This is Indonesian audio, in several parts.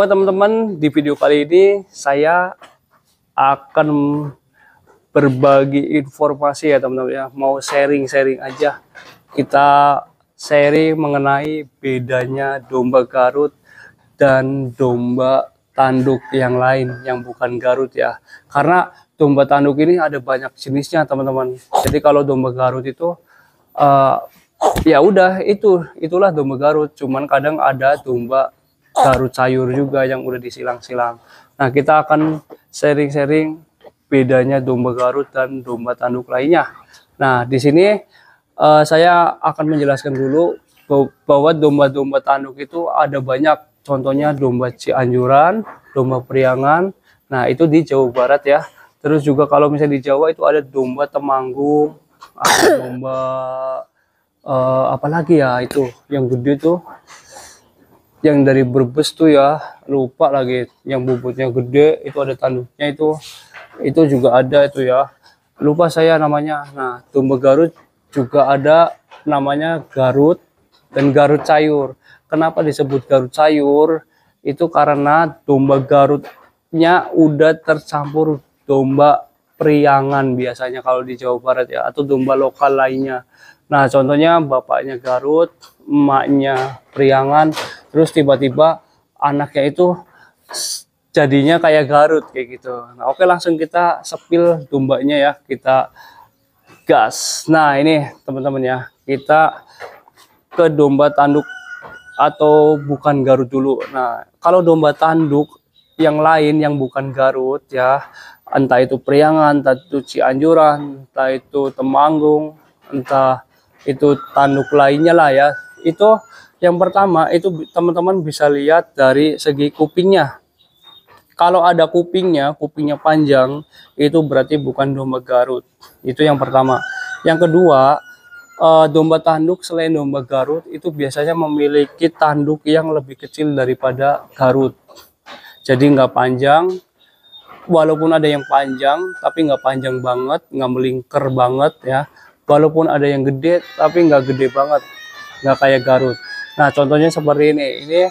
Oke teman-teman, di video kali ini saya akan berbagi informasi ya teman-teman ya. Mau sharing-sharing aja. Kita sharing mengenai bedanya domba Garut dan domba tanduk yang lain yang bukan Garut ya. Karena domba tanduk ini ada banyak jenisnya teman-teman. Jadi kalau domba Garut itu ya udah itulah domba Garut. Cuman kadang ada domba Garut sayur juga yang udah disilang-silang. Nah, kita akan sharing-sharing bedanya domba Garut dan domba tanduk lainnya. Nah, di sini saya akan menjelaskan dulu bahwa domba-domba tanduk itu ada banyak. Contohnya domba Cianjuran, domba Priangan. Nah, itu di Jawa Barat ya. Terus juga kalau misalnya di Jawa itu ada domba Temanggung, ada domba apa lagi ya itu yang gede tuh. Yang dari Brebes tuh ya, lupa lagi, yang bobotnya gede itu ada tanduknya itu juga ada itu ya, lupa saya namanya. Nah, domba Garut juga ada namanya Garut dan Garut sayur. Kenapa disebut Garut sayur? Itu karena domba Garutnya udah tercampur domba Priangan biasanya kalau di Jawa Barat ya, atau domba lokal lainnya. Nah, contohnya bapaknya Garut, emaknya Priangan, terus tiba-tiba anaknya itu jadinya kayak Garut kayak gitu. Nah, oke, langsung kita sepil dombanya ya, kita gas. Nah, ini teman-teman ya, kita ke domba tanduk atau bukan Garut dulu. Nah, kalau domba tanduk yang lain yang bukan Garut ya, entah itu Priangan, entah itu Cianjuran, entah itu Temanggung, entah itu tanduk lainnya lah ya. Itu yang pertama itu teman-teman bisa lihat dari segi kupingnya. Kalau ada kupingnya panjang, itu berarti bukan domba Garut. Itu yang pertama. Yang kedua, domba tanduk selain domba Garut itu biasanya memiliki tanduk yang lebih kecil daripada Garut. Jadi nggak panjang, walaupun ada yang panjang, tapi nggak panjang banget, nggak melingkar banget ya. Walaupun ada yang gede, tapi nggak gede banget, nggak kayak Garut. Nah, contohnya seperti ini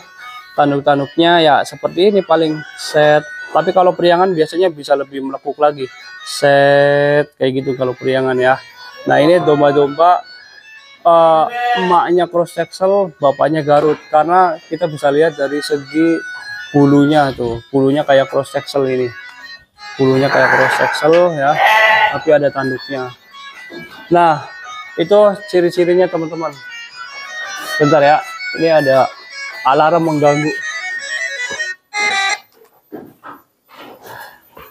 tanduk-tanduknya ya seperti ini paling set. Tapi kalau Priangan biasanya bisa lebih melekuk lagi, set kayak gitu kalau Priangan ya. Nah, ini domba-domba emaknya cross Texel, bapaknya Garut, karena kita bisa lihat dari segi bulunya tuh, bulunya kayak cross Texel ini, bulunya kayak cross Texel ya, tapi ada tanduknya. Nah, itu ciri-cirinya teman-teman. Bentar ya, ini ada alarm mengganggu.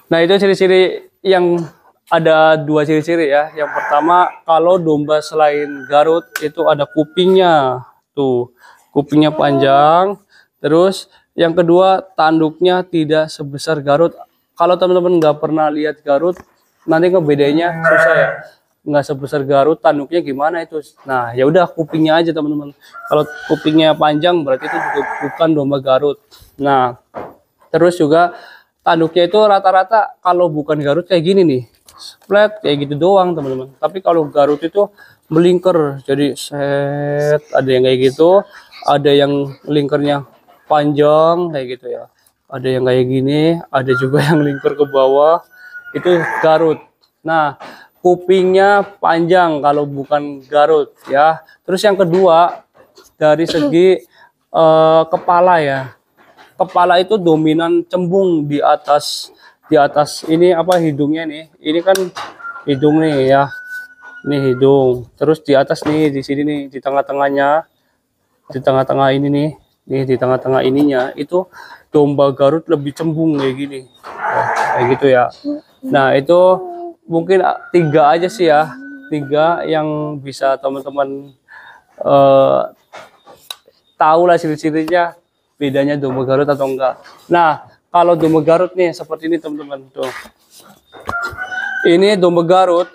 Nah, itu ciri-ciri yang ada dua ciri-ciri ya. Yang pertama, kalau domba selain Garut itu ada kupingnya. Tuh, kupingnya panjang. Terus yang kedua, tanduknya tidak sebesar Garut. Kalau teman-teman nggak pernah lihat Garut, nanti ngebedainnya susah ya. Nggak sebesar Garut, tanduknya gimana itu? Nah, ya udah kupingnya aja teman-teman. Kalau kupingnya panjang berarti itu juga bukan domba Garut. Nah, terus juga tanduknya itu rata-rata kalau bukan Garut kayak gini nih, flat kayak gitu doang teman-teman. Tapi kalau Garut itu melingkar, jadi set, ada yang kayak gitu, ada yang lingkarnya panjang kayak gitu ya. Ada yang kayak gini, ada juga yang lingkar ke bawah. Itu Garut. Nah, kupingnya panjang kalau bukan Garut ya. Terus yang kedua dari segi kepala ya. Kepala itu dominan cembung di atas ini apa hidungnya nih. Ini kan hidung nih ya. Ini hidung. Terus di atas nih, di sini nih, di tengah-tengahnya. Di tengah-tengah ini nih. Nih di tengah-tengah ininya itu domba Garut lebih cembung kayak gini. Nah, kayak gitu ya. Nah, itu mungkin 3 aja sih ya, 3 yang bisa teman-teman tahu lah ciri-cirinya bedanya domba Garut atau enggak. Nah, kalau domba Garut nih seperti ini teman-teman tuh. Ini domba Garut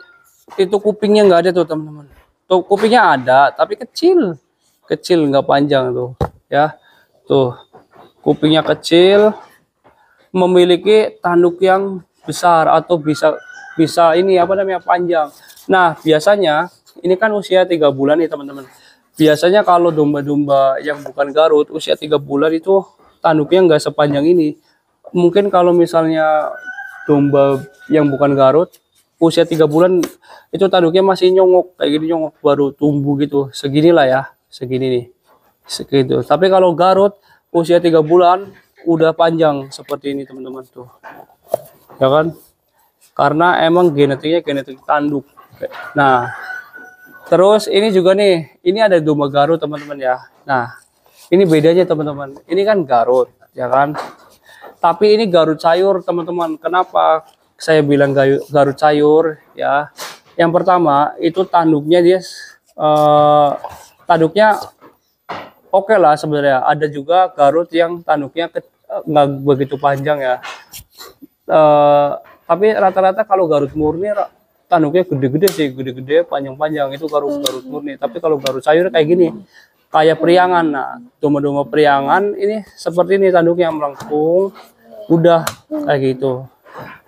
itu kupingnya nggak ada tuh teman-teman. Tuh kupingnya ada tapi kecil nggak panjang tuh ya. Tuh kupingnya kecil, memiliki tanduk yang besar atau bisa ini apa namanya panjang. Nah, biasanya ini kan usia 3 bulan nih teman-teman. Biasanya kalau domba-domba yang bukan Garut usia 3 bulan itu tanduknya nggak sepanjang ini. Mungkin kalau misalnya domba yang bukan Garut usia 3 bulan itu tanduknya masih nyongok kayak gini, nyongok baru tumbuh gitu, segini lah ya, segini nih, segitu. Tapi kalau Garut usia 3 bulan udah panjang seperti ini teman-teman tuh, ya kan? Karena emang genetiknya genetik tanduk. Nah, terus ini juga nih, ini ada domba Garut teman-teman ya. Nah, ini bedanya teman-teman. Ini kan Garut, ya kan? Tapi ini Garut sayur teman-teman. Kenapa saya bilang Garut sayur? Ya, yang pertama itu tanduknya dia tanduknya oke lah sebenarnya. Ada juga Garut yang tanduknya nggak begitu panjang ya. Tapi rata-rata kalau Garut murni tanduknya gede-gede sih, gede-gede, panjang-panjang, itu Garut murni. Tapi kalau Garut sayur kayak gini, kayak priangan. Nah, domba-domba priangan ini seperti ini tanduknya melengkung, udah kayak gitu.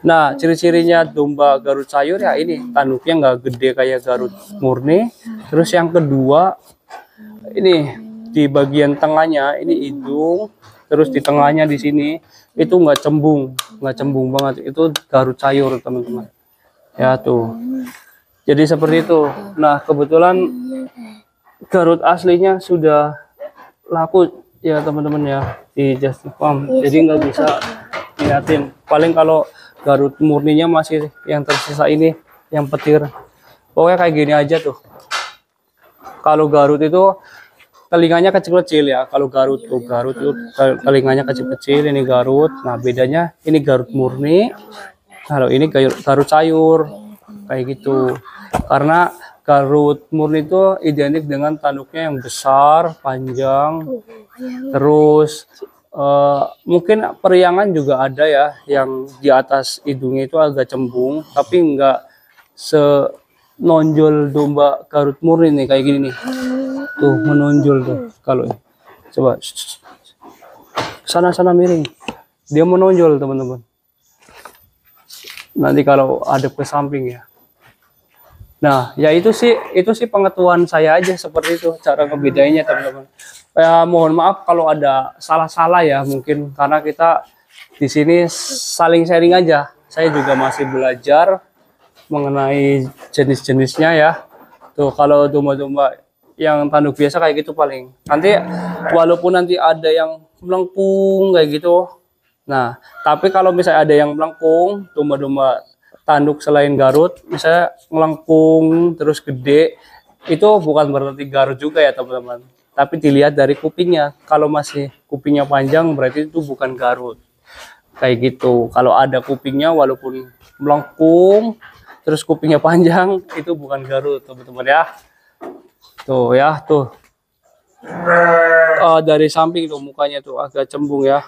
Nah, ciri-cirinya domba Garut sayur ya ini tanduknya nggak gede kayak Garut murni. Terus yang kedua, ini di bagian tengahnya ini hidung, terus di tengahnya di sini itu nggak cembung banget, itu Garut sayur teman-teman ya tuh. Jadi seperti itu. Nah, kebetulan Garut aslinya sudah laku ya teman-teman ya di Just Farm, jadi nggak bisa liatin. Paling kalau Garut murninya masih yang tersisa ini yang petir, pokoknya kayak gini aja tuh. Kalau Garut itu telinganya kecil-kecil ya. Kalau Garut tuh, Garut itu telinganya kecil-kecil, ini Garut. Nah, bedanya ini Garut murni, kalau ini Garut sayur kayak gitu. Karena Garut murni itu identik dengan tanduknya yang besar, panjang. Terus mungkin periangan juga ada ya, yang di atas hidungnya itu agak cembung, tapi enggak senonjol domba Garut murni nih, kayak gini nih. Tuh menonjol tuh kalau coba sana miring, dia menonjol teman-teman. Nanti kalau hadap ke samping ya. Nah, ya itu sih pengetahuan saya aja seperti itu cara ngebedainnya teman-teman. Ya mohon maaf kalau ada salah-salah ya, mungkin karena kita di sini saling sharing aja. Saya juga masih belajar mengenai jenis-jenisnya ya. Tuh kalau domba-domba yang tanduk biasa kayak gitu paling. Nanti walaupun nanti ada yang melengkung kayak gitu. Nah, tapi kalau misalnya ada yang melengkung, domba-domba tanduk selain Garut, misalnya melengkung terus gede, itu bukan berarti Garut juga ya teman-teman. Tapi dilihat dari kupingnya. Kalau masih kupingnya panjang berarti itu bukan Garut. Kayak gitu. Kalau ada kupingnya walaupun melengkung terus kupingnya panjang, itu bukan Garut teman-teman ya. Tuh ya, tuh dari samping tuh mukanya tuh agak cembung ya.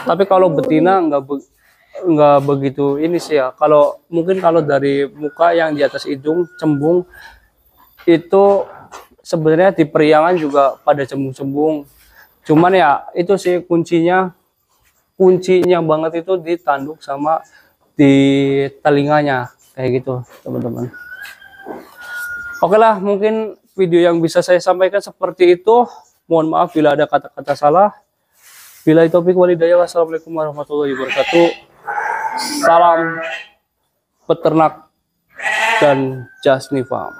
Tapi kalau betina nggak begitu ini sih ya. Kalau mungkin kalau dari muka yang di atas hidung cembung, itu sebenarnya di periangan juga pada cembung-cembung. Cuman ya itu sih kuncinya banget itu di tanduk sama di telinganya kayak gitu teman-teman. Oke lah, mungkin video yang bisa saya sampaikan seperti itu. Mohon maaf bila ada kata-kata salah. Billahi taufik walhidayah. Wassalamualaikum warahmatullahi wabarakatuh. Salam peternak dan Just Farm.